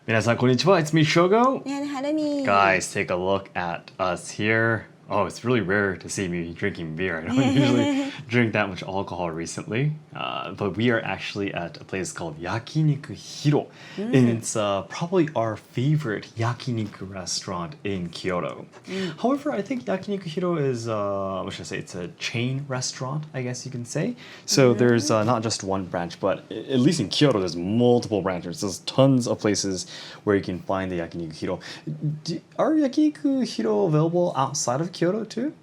Minasan konnichiwa, it's me Shogo. And Harumi. Guys, take a look at us here. Oh, it's really rare to see me drinking beer. I don't usually drink that much alcohol recently. But we are actually at a place called Yakiniku Hiro. And it's probably our favorite yakiniku restaurant in Kyoto. However, I think Yakiniku Hiro is, what should I say, it's a chain restaurant, I guess you can say. So there's not just one branch, but at least in Kyoto, there's multiple branches. There's tons of places where you can find the Yakiniku Hiro. Are Yakiniku Hiro available outside of Kyoto too?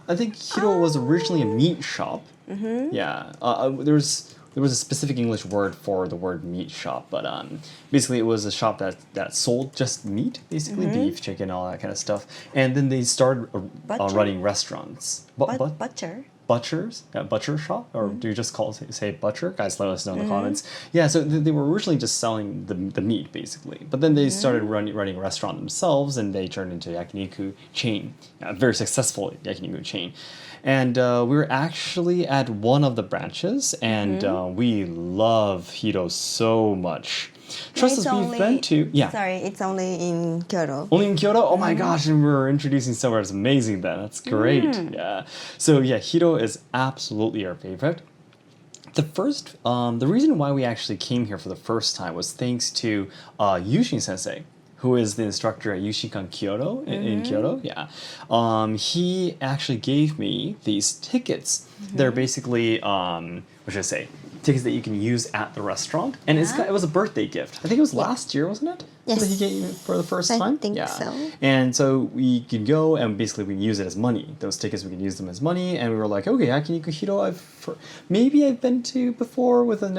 I think Hiro was originally a meat shop. Yeah, there was a specific English word for the word meat shop, but basically it was a shop that sold just meat, basically beef, chicken, all that kind of stuff. And then they started running restaurants. Butcher. Butchers? Yeah, butcher shop? Or do you just say butcher? Guys, let us know in the comments. Yeah, so they were originally just selling the meat, basically. But then they started running a restaurant themselves, and they turned into a yakiniku chain. A very successful yakiniku chain. And we were actually at one of the branches, and we love Hiro so much. Trust us, we've been to... Yeah. Sorry, it's only in Kyoto. Only in Kyoto? Oh my gosh, and we're introducing somewhere that's amazing then. That's great. Yeah. So yeah, Hiro is absolutely our favorite. The reason why we actually came here for the first time was thanks to Yushin Sensei, who is the instructor at Yushinkan Kyoto in Kyoto. Yeah. He actually gave me these tickets. They're basically, what should I say? Tickets that you can use at the restaurant, and it was a birthday gift. I think it was last year, wasn't it? Yes. That he gave me for the first time. I think so. And so we can go and basically we can use it as money. Those tickets we can use them as money, and we were like, okay, Yakiniku Hiro, maybe I've been to before with a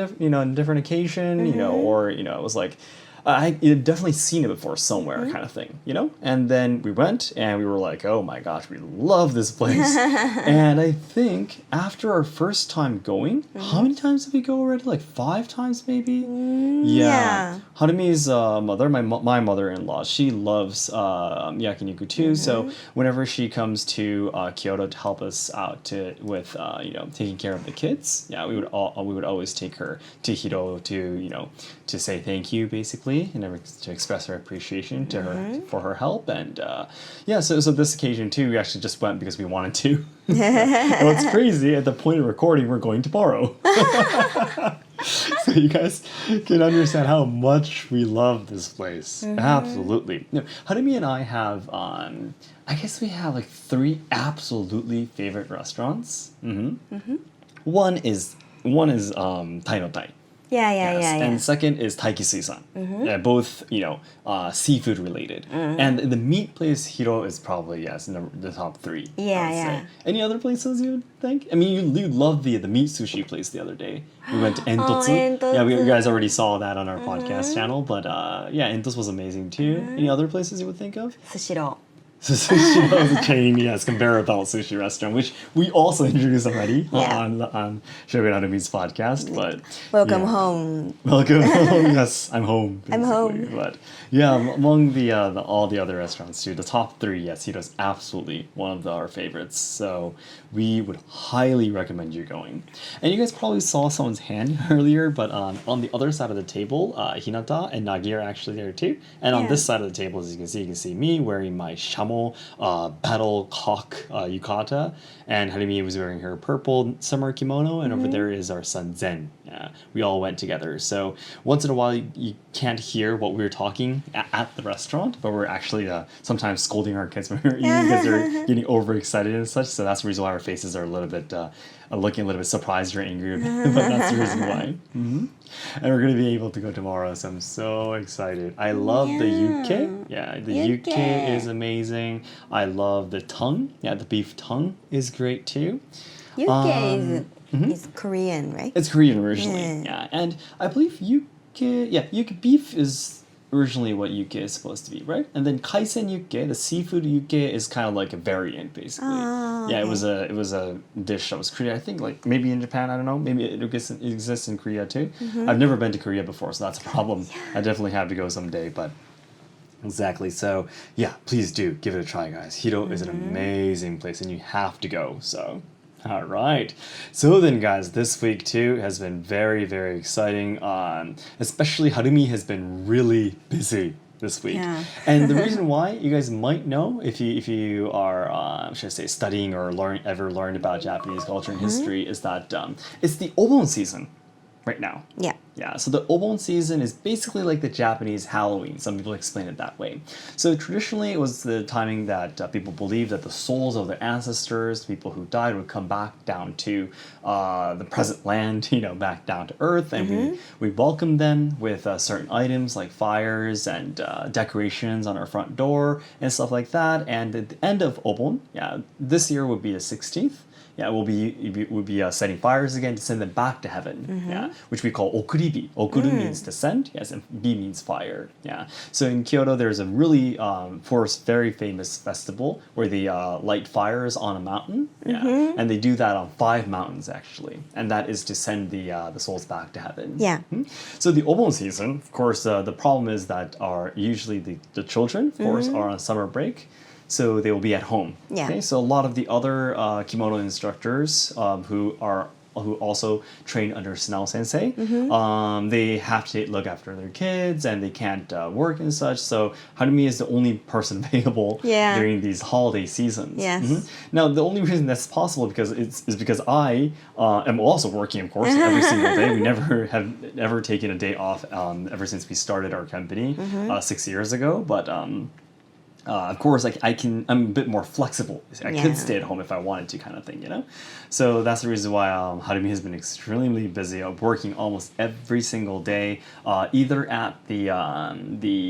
different occasion, or it was like. I'd definitely seen it before somewhere kind of thing, And then we went and we were like, oh my gosh, we love this place. And I think after our first time going, how many times did we go already? Like 5 times maybe? Yeah. Harumi's mother, my mother-in-law, she loves yakiniku too. So whenever she comes to Kyoto to help us out with taking care of the kids, we would always take her to Hiro to say thank you basically. And to express our appreciation to her for her help, and so this occasion too, we actually just went because we wanted to. And what's crazy, at the point of recording, we're going tomorrow. So you guys can understand how much we love this place. Absolutely. Harumi and I have, I guess we have like 3 absolutely favorite restaurants. One is Tai no Tai. Yeah. And second is Taikisui-san. Both, seafood related. And the meat place, Hiro, is probably, the top 3. Yeah. Any other places you would think? I mean, you loved the meat sushi place the other day. We went to Entotsu. Entotsu. Yeah, you guys already saw that on our podcast channel. But, Entotsu was amazing too. Any other places you would think of? Sushiro. So Sushiro is a chain, conveyor-belt sushi restaurant, which we also introduced already on Shogo Harumi's podcast. But Welcome home. Welcome home. Yes, I'm home. I'm home. But among all the other restaurants too, the top 3, Hiro's absolutely one of our favorites. So we would highly recommend you going. And you guys probably saw someone's hand earlier, but on the other side of the table, Hinata and Nagi are actually there too. And on this side of the table, as you can see me wearing my shamo battle cock yukata, and Harumi was wearing her purple summer kimono, and over there is our son Zen. We all went together. So once in a while you can't hear what we were talking at the restaurant, but we're actually sometimes scolding our kids when we're eating because they're getting overexcited and such. So that's the reason why our faces are a little bit looking a little bit surprised or angry, but that's the reason why. And we're going to be able to go tomorrow, so I'm so excited. I love the yuke. Yeah, the yuke is amazing. I love the tongue. Yeah, the beef tongue is great too. Yuke is Korean, right? It's Korean originally, and I believe yuke beef is originally what yuke is supposed to be, right? And then kaisen yuke, the seafood yuke, is kind of like a variant, basically. It was a dish that was created, I think, like maybe in Japan, I don't know, maybe it exists in Korea too. I've never been to Korea before, so that's a problem. I definitely have to go someday, but exactly. So please do give it a try, guys. Hiro is an amazing place, and you have to go. So All right. So then, guys, this week too has been very, very exciting. Especially Harumi has been really busy this week. Yeah. And the reason why, you guys might know if you are, should I say, studying or ever learned about Japanese culture and history, is that it's the Obon season right now. Yeah. Yeah, so the Obon season is basically like the Japanese Halloween. Some people explain it that way. So traditionally, it was the timing that people believed that the souls of their ancestors, people who died, would come back down to the present land, back down to Earth, and we welcome them with certain items like fires and decorations on our front door and stuff like that. And at the end of Obon, this year would be the 16th. We'll be setting fires again to send them back to heaven. Which we call okuribi. Okuru means to send, yes, and bi means fire. So in Kyoto, there's a really, very famous festival where they light fires on a mountain. And they do that on 5 mountains actually, and that is to send the souls back to heaven. So the Obon season, of course, the problem is that usually the children, of course, are on summer break. So they will be at home. Okay? So a lot of the other kimono instructors who also train under Seki Sensei, they have to look after their kids and they can't work and such. So Harumi is the only person available during these holiday seasons. Now the only reason that's possible is because I am also working, of course, every single day. We never have ever taken a day off ever since we started our company 6 years ago. But of course, I'm a bit more flexible. I could stay at home if I wanted to, kind of thing, So that's the reason why Harumi has been extremely busy, working almost every single day, either at the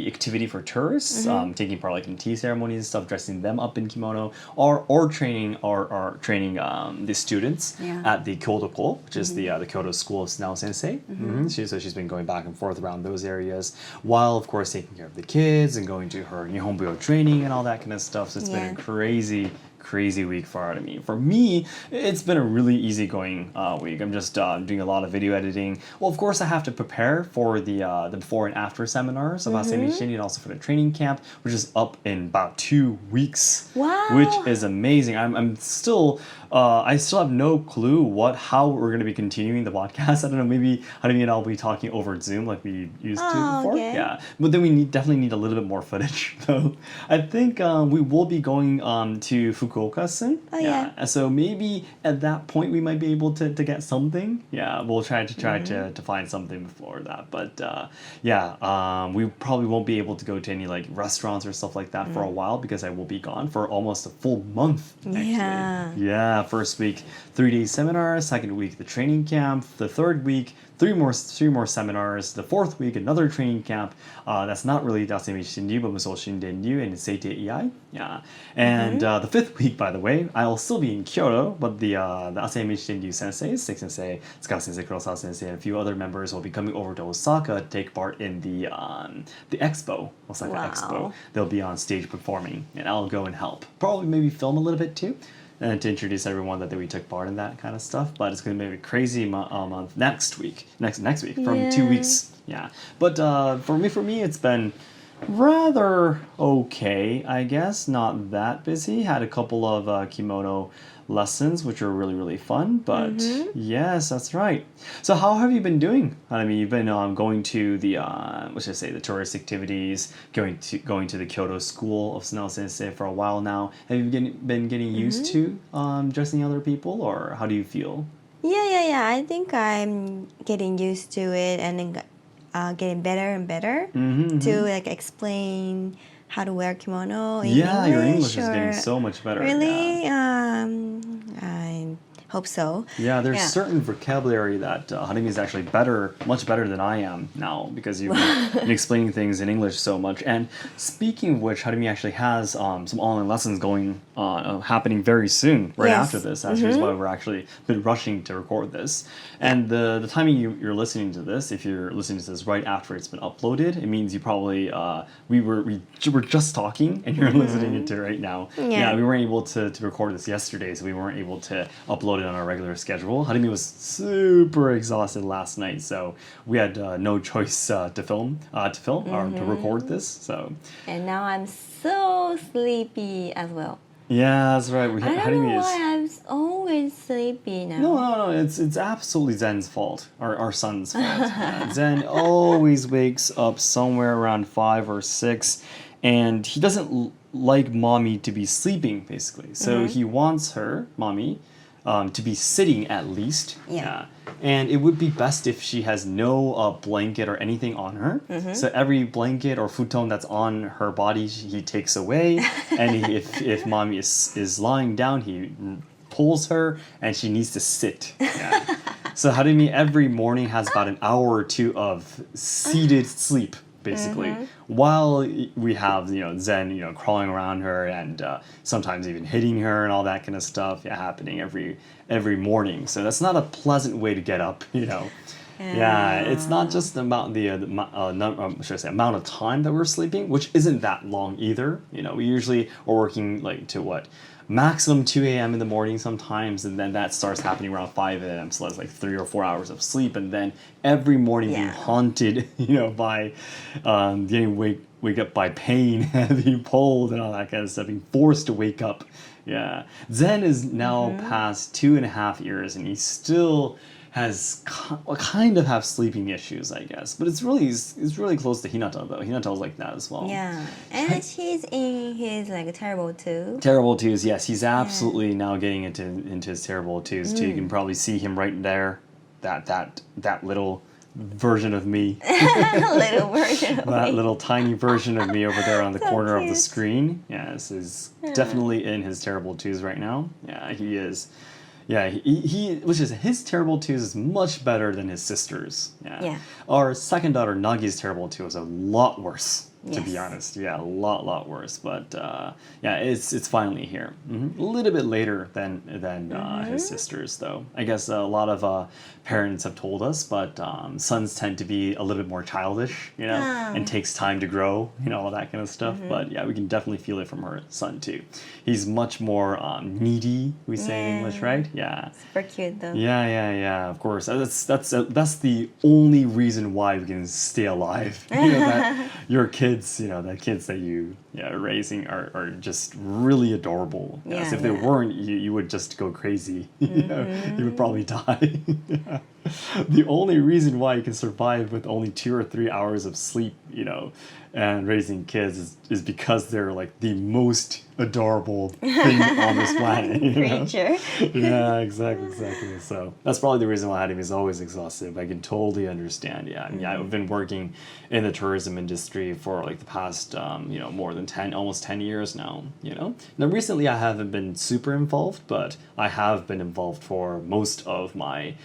activity for tourists, taking part in tea ceremonies and stuff, dressing them up in kimono, or training the students at the Kyoto, which is the Kyoto School of Seki Sensei. So she's been going back and forth around those areas, while of course taking care of the kids and going to her Nihonbuyo training and all that kind of stuff. So it's been a crazy week for Harumi. For me, it's been a really easygoing week. I'm just doing a lot of video editing. Well, of course, I have to prepare for the before and after seminars of Asayama Ichiden-ryu and also for the training camp, which is up in about 2 weeks. Wow. Which is amazing. I still have no clue how we're going to be continuing the podcast. I don't know, maybe Harumi and I will be talking over Zoom like we used to before. Okay. Yeah, but then we definitely need a little bit more footage, though. I think we will be going to Fukuoka soon. So maybe at that point we might be able to get something. We'll try to find something before that. But we probably won't be able to go to any restaurants or stuff like that for a while, because I will be gone for almost a full month. Actually. First week 3-day seminar, second week the training camp, the third week three more seminars, the fourth week another training camp. That's not really Asayama Ichiden-ryu, but Musou Shinden-ryu and Seite Iai. And the fifth week, by the way, I'll still be in Kyoto, but the Asayama Ichiden-ryu Sensei, Seki Sensei, Seki Sensei, Kurosawa Sensei, and a few other members will be coming over to Osaka to take part in the expo, Osaka Expo. They'll be on stage performing, and I'll go and help. Probably maybe film a little bit too, and to introduce everyone that we took part in that kind of stuff. But it's going to be a crazy month next week from 2 weeks. But for me it's been rather okay, I guess. Not that busy. Had a couple of kimono lessons, which are really, really fun. But yes, that's right. So how have you been doing? I mean, you've been going to the the tourist activities, going to the Kyoto School of Seki Sensei for a while now. Have you been getting used to dressing other people, or how do you feel? Yeah. I think I'm getting used to it and then getting better and better to explain how to wear kimono in English. Your English is getting so much better. Really? I hope so. There's certain vocabulary that Harumi is actually much better than I am now, because you've been explaining things in English so much. And speaking of which, Harumi actually has some online lessons going happening very soon, after this. That's the reason why we're actually been rushing to record this. And the timing you're listening to this, if you're listening to this right after it's been uploaded, it means you probably we were just talking and you're listening to it right now. We weren't able to record this yesterday, so we weren't able to upload it on our regular schedule. Harumi was super exhausted last night, so we had no choice to film or to record this. So and now I'm so sleepy as well. Yeah, that's right. I don't Harimi know is. why I'm always sleepy now. No. It's absolutely Zen's fault. Our son's fault. Yeah, Zen always wakes up somewhere around 5 or 6, and he doesn't like mommy to be sleeping, basically. So he wants her, mommy, to be sitting at least. Yeah. And it would be best if she has no blanket or anything on her. So every blanket or futon that's on her body, he takes away. And if mommy is lying down, he pulls her, and she needs to sit. Yeah. So Harumi every morning has about an hour or two of seated sleep, basically, while we have Zen crawling around her and sometimes even hitting her and all that kind of stuff happening every morning. So that's not a pleasant way to get up. Yeah, it's not just about the amount of time that we're sleeping, which isn't that long either. We usually are working like to what, maximum 2 a.m. in the morning sometimes, and then that starts happening around 5 a.m. So that's like 3 or 4 hours of sleep, and then every morning being haunted, by getting wake up by pain, being pulled and all that kind of stuff, being forced to wake up. Yeah, Zen is now past 2.5 years, and he still has kind of have sleeping issues, I guess. But it's really close to Hinata though. Hinata's like that as well. Yeah, and he's in his like terrible two. Terrible twos, yes. He's absolutely now getting into his terrible twos too. You can probably see him right there. That little version of me. Little version of That me. little tiny version of me over there on the So corner of the cute. screen. Yes, is definitely in his terrible twos right now. Yeah, he is. Yeah, he which is his terrible twos is much better than his sister's. Yeah. Our second daughter Nagi's terrible two is a lot worse. To be honest, yeah, a lot worse. But it's finally here. A little bit later than his sisters, though. I guess a lot of parents have told us, but sons tend to be a little bit more childish, and takes time to grow, all that kind of stuff. But yeah, we can definitely feel it from her son too. He's much more needy. We say in English, right? Yeah. Super cute though. Yeah. Of course, that's the only reason why we can stay alive. That your kids, the kids that you are raising are just really adorable. So if they weren't, you would just go crazy. You would probably die. The only reason why you can survive with only 2 or 3 hours of sleep, and raising kids is because they're like the most adorable thing on this planet. Creature. Yeah, exactly. So that's probably the reason why Adam is always exhausted. I can totally understand. Yeah, I mean, I've been working in the tourism industry for like the past, more than almost 10 years now. Now recently I haven't been super involved, but I have been involved for most of my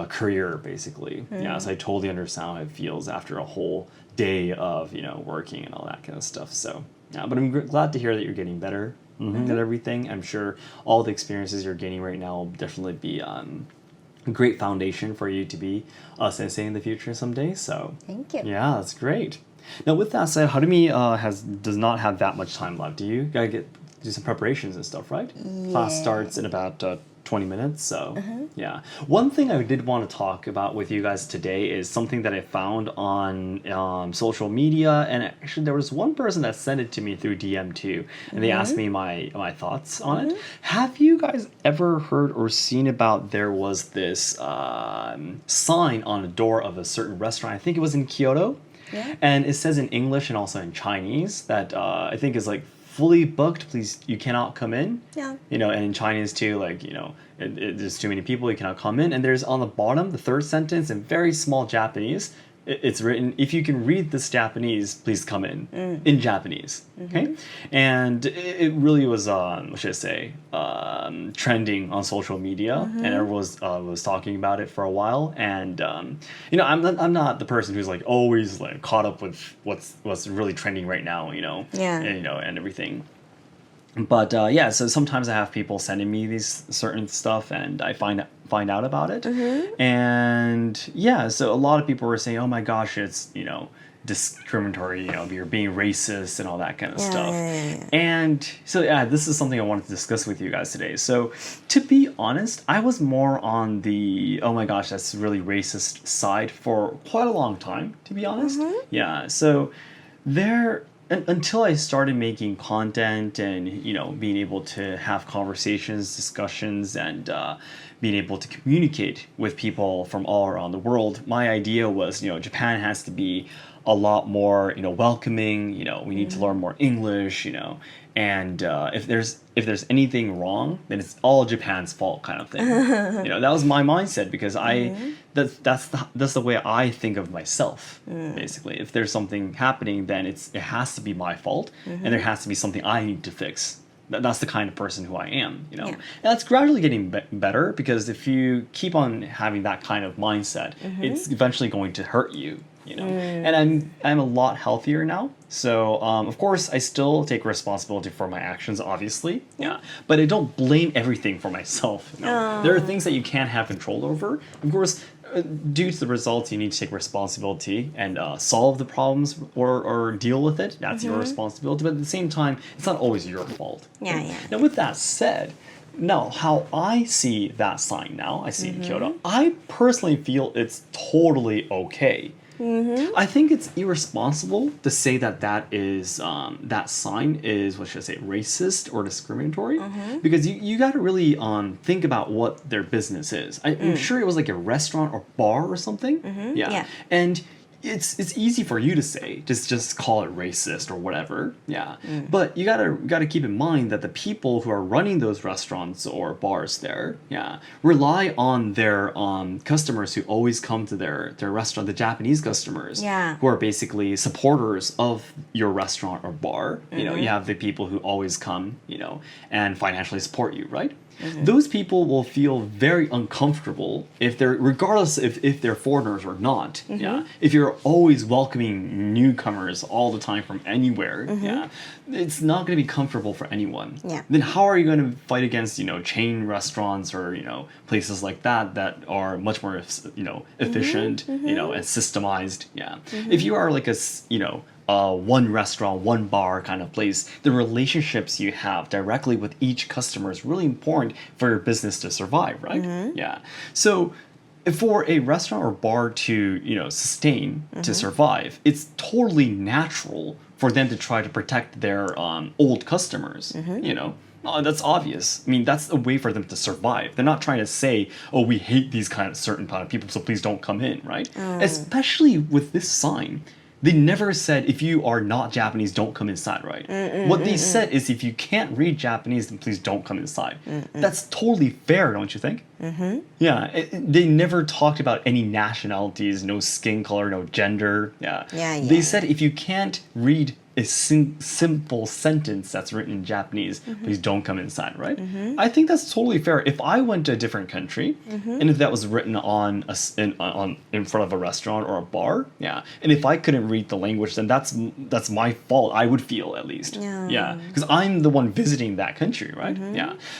career, basically. Yeah, so I totally understand how it feels after a whole day of working and all that kind of stuff. So yeah, but I'm glad to hear that you're getting better at everything. I'm sure all the experiences you're gaining right now will definitely be a great foundation for you to be a sensei in the future someday. So Thank you. Yeah, that's great. Now with that said, Harumi does not have that much time left. Do you gotta do some preparations and stuff, right? Class starts in about 20 minutes, so yeah. One thing I did want to talk about with you guys today is something that I found on social media, and actually there was one person that sent it to me through DM too, and they asked me my thoughts on it. Have you guys ever heard or seen about there was this sign on the door of a certain restaurant? I think it was in Kyoto, and it says in English and also in Chinese that I think is like, fully booked, please, you cannot come in. Yeah. And in Chinese too, like, there's too many people, you cannot come in. And there's on the bottom, the third sentence in very small Japanese, it's written, if you can read this Japanese, please come in Japanese. Okay? And it really was, what should I say, trending on social media, and everyone was talking about it for a while. And I'm not the person who's like always like caught up with what's really trending right now, and everything. But so sometimes I have people sending me these certain stuff, and I find out about it. And so a lot of people were saying, oh my gosh, it's discriminatory, you're being racist and all that kind of stuff. And so this is something I wanted to discuss with you guys today. So to be honest, I was more on the oh my gosh, that's really racist side for quite a long time, to be honest. So until I started making content and being able to have conversations, discussions, and being able to communicate with people from all around the world, my idea was Japan has to be a lot more welcoming. We need to learn more English. And if there's anything wrong, then it's all Japan's fault, kind of thing. That was my mindset because that's the way I think of myself. Basically, if there's something happening, then it has to be my fault, and there has to be something I need to fix. That's the kind of person who I am. And that's gradually getting better because if you keep on having that kind of mindset, it's eventually going to hurt you. And I'm a lot healthier now. So of course I still take responsibility for my actions, obviously. But I don't blame everything for myself. There are things that you can't have control over. Of course, due to the results, you need to take responsibility and solve the problems or deal with it. That's your responsibility. But at the same time, it's not always your fault. Now, with that said, now how I see that sign now, I see it in Kyoto, I personally feel it's totally okay. I think it's irresponsible to say that is that sign is, what should I say, racist or discriminatory, because you got to really think about what their business is. I'm sure it was like a restaurant or bar or something. And it's easy for you to say, just call it racist or whatever. But you gotta keep in mind that the people who are running those restaurants or bars there, rely on their customers who always come to their restaurant, the Japanese customers, who are basically supporters of your restaurant or bar. You have the people who always come, and financially support you, right? Those people will feel very uncomfortable if they're, regardless if they're foreigners or not. If you're always welcoming newcomers all the time from anywhere, it's not going to be comfortable for anyone. Then how are you going to fight against chain restaurants or places like that are much more efficient and systemized? If you are like a one restaurant, one bar kind of place, the relationships you have directly with each customer is really important for your business to survive, right? So for a restaurant or bar to sustain, to survive, it's totally natural for them to try to protect their old customers. That's obvious. I mean, that's a way for them to survive. They're not trying to say, oh, we hate these certain kind of people, so please don't come in, right? Especially with this sign. They never said, if you are not Japanese, don't come inside, right? What they said is, if you can't read Japanese, then please don't come inside. That's totally fair, don't you think? They never talked about any nationalities, no skin color, no gender. They said, if you can't read a simple sentence that's written in Japanese, please don't come inside, right? I think that's totally fair. If I went to a different country, and if that was written on in front of a restaurant or a bar, and if I couldn't read the language, then that's my fault. I would feel, at least, because I'm the one visiting that country, right?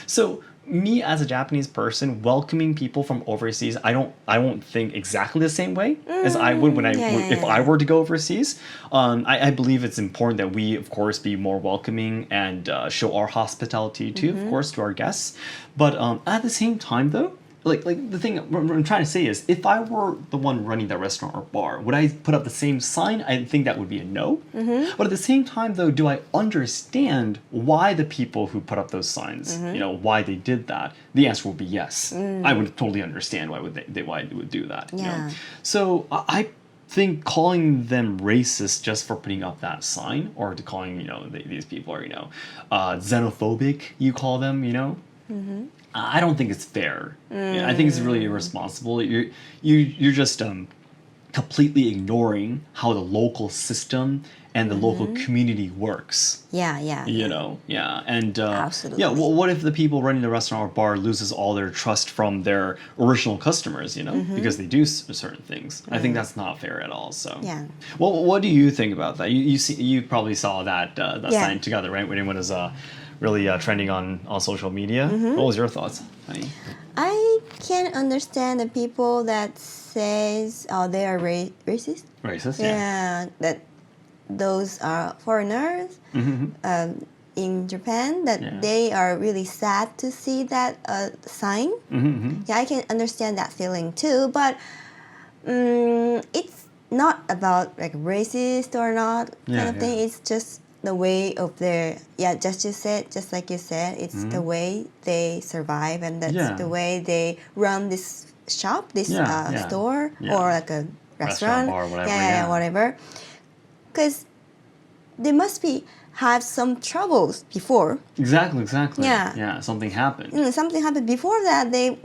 So me as a Japanese person welcoming people from overseas, I won't think exactly the same way as I would when if I were to go overseas. I believe it's important that we, of course, be more welcoming and show our hospitality too, of course, to our guests. But at the same time, though, like the thing I'm trying to say is, if I were the one running that restaurant or bar, would I put up the same sign? I think that would be a no. But at the same time, though, do I understand why the people who put up those signs, why they did that? The answer would be yes. I would totally understand why they would do that. So I think calling them racist just for putting up that sign, or to calling these people are xenophobic, you call them, I don't think it's fair. I think it's really irresponsible. You're just completely ignoring how the local system and the local community works. And absolutely. well, what if the people running the restaurant or bar loses all their trust from their original customers, because they do certain things? I think that's not fair at all. So well, what do you think about that? You probably saw that sign together, right, when it was really trending on social media. What was your thoughts, honey? I can understand the people that says they are racist. Racist, that those are foreigners in Japan, that they are really sad to see that sign. I can understand that feeling too, but it's not about like racist or not kind of thing. It's just the way of their just like you said, it's the way they survive, and that's the way they run this shop, this store, or like a restaurant, bar, whatever. Whatever. Because they must have some troubles before. Exactly. Yeah. Yeah, something happened. Something happened before that. They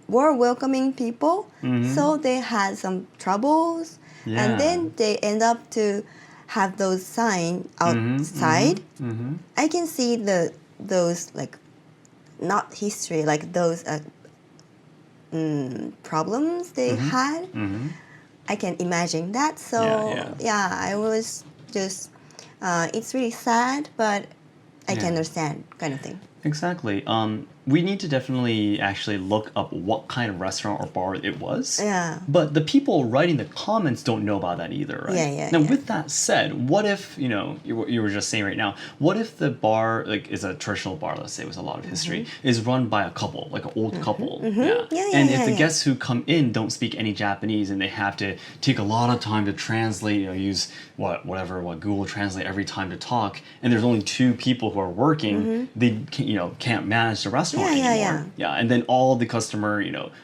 were welcoming people, so they had some troubles, and then they end up to have those signs outside. I can see those like not history, like those problems they had. I can imagine that. So I was just it's really sad, but I can understand kind of thing. Exactly. We need to definitely actually look up what kind of restaurant or bar it was. Yeah. But the people writing the comments don't know about that either, right? Now, with that said, what if, you were just saying right now, what if the bar, like, is a traditional bar, let's say, with a lot of history, is run by a couple, like an old couple? And if the guests who come in don't speak any Japanese and they have to take a lot of time to translate, use what Google Translate every time to talk, and there's only two people who are working, they can't manage the restaurant anymore. And then all the customer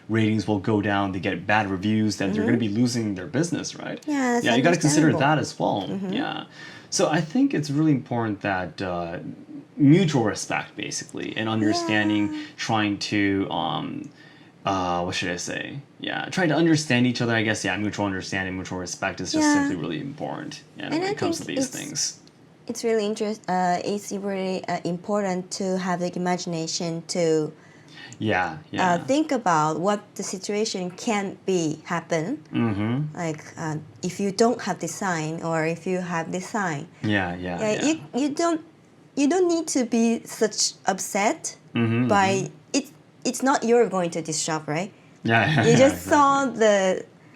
ratings will go down. They get bad reviews, then they're going to be losing their business, right? That's you got to consider that as well. So I think it's really important that mutual respect, basically, and understanding, trying to what should I say? Trying to understand each other, I guess. Mutual understanding, mutual respect is just simply really important when it comes to these things. It's really it's really important to have the imagination to think about what the situation can happen. Like if you don't have this sign, or if you have this sign. You don't need to be such upset by it. It's not you're going to this shop, right? You just saw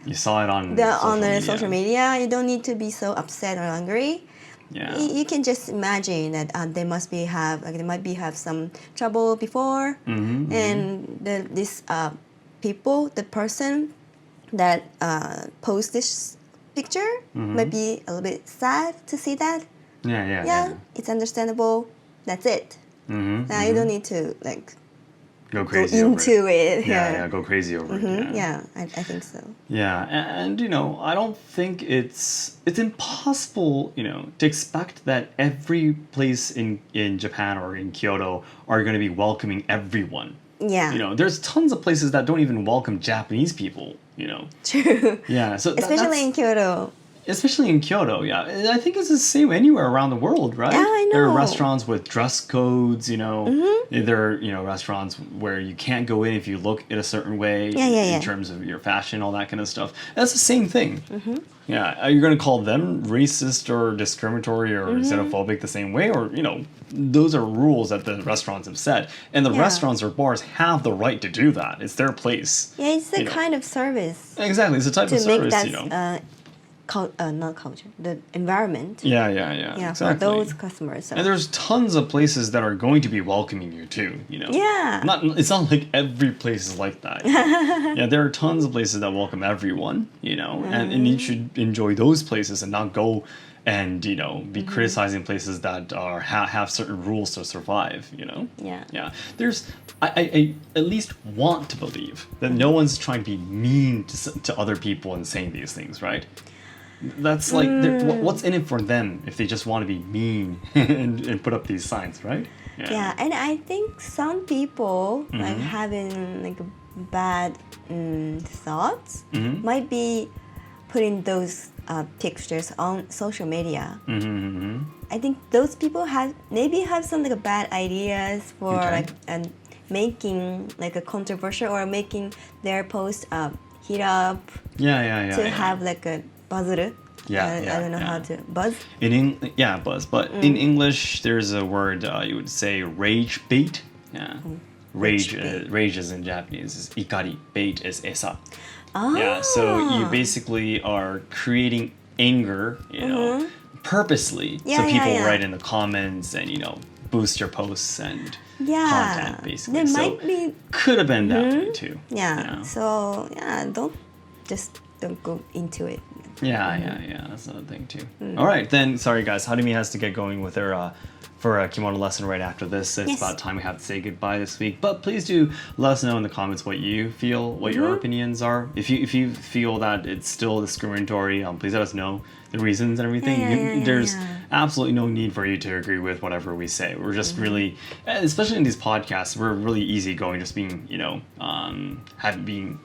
you saw it on the social media. You don't need to be so upset or angry. You can just imagine that they might have some trouble before, and this the person that post this picture might be a little bit sad to see that. It's understandable. That's it. You don't need to go crazy into it. Go crazy over it. I think so. And I don't think it's impossible, to expect that every place in Japan or in Kyoto are going to be welcoming everyone. There's tons of places that don't even welcome Japanese people. True. So especially in Kyoto. Especially in Kyoto, I think it's the same anywhere around the world, right? I know. There are restaurants with dress codes, There are, restaurants where you can't go in if you look in a certain way in terms of your fashion, all that kind of stuff. That's the same thing. Are you going to call them racist or discriminatory or xenophobic the same way? Or, those are rules that the restaurants have set. And the restaurants or bars have the right to do that. It's their place. It's a kind of service. Exactly. It's a type of service, not culture, the environment. Exactly. For those customers. So. And there's tons of places that are going to be welcoming you too, It's not like every place is like that. There are tons of places that welcome everyone, and you should enjoy those places and not go and, be criticizing places that have certain rules to survive, I at least want to believe that no one's trying to be mean to other people and saying these things, right? That's like, what's in it for them if they just want to be mean and put up these signs, right? And I think some people having bad thoughts might be putting those pictures on social media. I think those people maybe have some bad ideas for making a controversial or making their post heat up to have a buzz. I don't know how to buzz. Buzz. But in English, there's a word you would say rage bait. Rage is in Japanese is ikari. Bait is esa. So you basically are creating anger, purposely. So people write in the comments and boost your posts and content basically. Could have been that way too. So don't just don't go into it. Yeah. That's another thing too. All right, then. Sorry, guys. Harumi has to get going with her for a kimono lesson right after this. It's about time we have to say goodbye this week. But please do let us know in the comments what you feel, what your opinions are. If you feel that it's still discriminatory, please let us know the reasons and everything. There's absolutely no need for you to agree with whatever we say. We're just really, especially in these podcasts, we're really easygoing, just being, being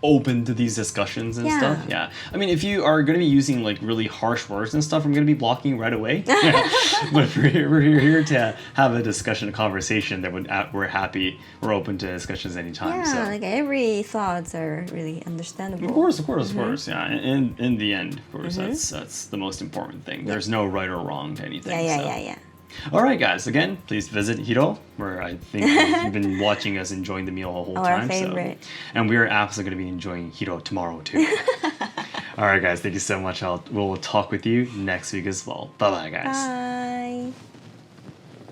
open to these discussions and stuff. Yeah. I mean, if you are going to be using like really harsh words and stuff, I'm going to be blocking right away. But if we're here to have a discussion, a conversation, that we're happy, we're open to discussions anytime. Yeah, so. like every thoughts are really understandable. Of course. Yeah. In the end, of course, that's the most important thing. There's no right or wrong to anything. Yeah. All right, guys. Again, please visit Hiro, where I think you've been watching us enjoying the meal the whole time. Our favorite. So. And we are absolutely going to be enjoying Hiro tomorrow, too. All right, guys. Thank you so much. We'll talk with you next week as well. Bye-bye, guys. Bye.